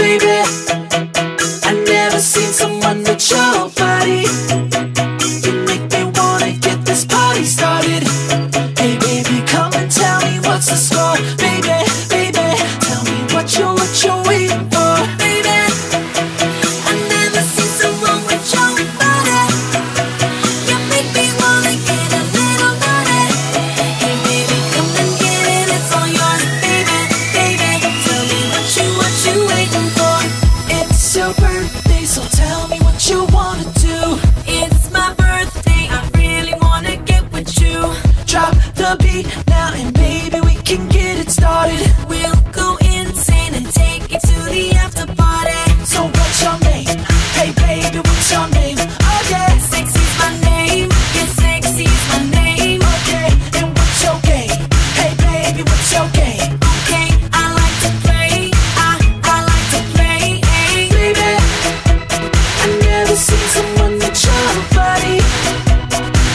baby. I never seen someone with your body. You make me wanna get this party started. Hey baby, come and tell me what's the score. Baby, baby, tell me what you're waiting for. Baby, I never seen someone with your body. You make me wanna get a little naughty. Hey baby, come and get it, it's all yours. Baby, baby, tell me what you waiting for. It's your birthday, so tell me what you wanna do. It's my birthday, I really wanna get with you. Drop the beat now and baby, we can get it started. We'll go insane and take it to the after party. So what's your name? Hey baby, what's your name? Oh yeah, Sexy's my name, yeah, sexy's my name. okay, and what's your game? Hey baby, what's your game? Okay, I like to play, I like to play. Baby, I never seen someone with your body.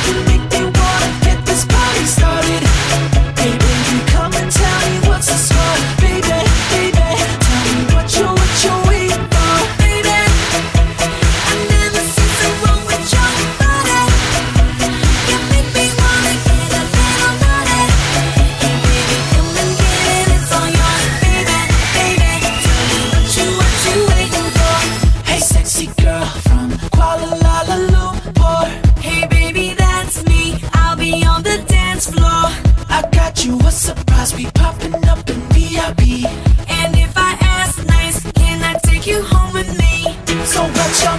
You make me wanna get this party started. Hey baby, come and tell me what's the score. Baby, baby, tell me what you're waiting for. Baby, I never seen someone with your body. You make me wanna get a little naughty. Hey baby, come and get it, it's all yours. Baby, baby, tell me what you waiting for. Hey sexy girl from Kuala Lumpur, Hey baby, that's me, I'll be on the dance floor. I got you a surprise, we popping up in VIP. And if I ask nice, can I take you home with me? So what's your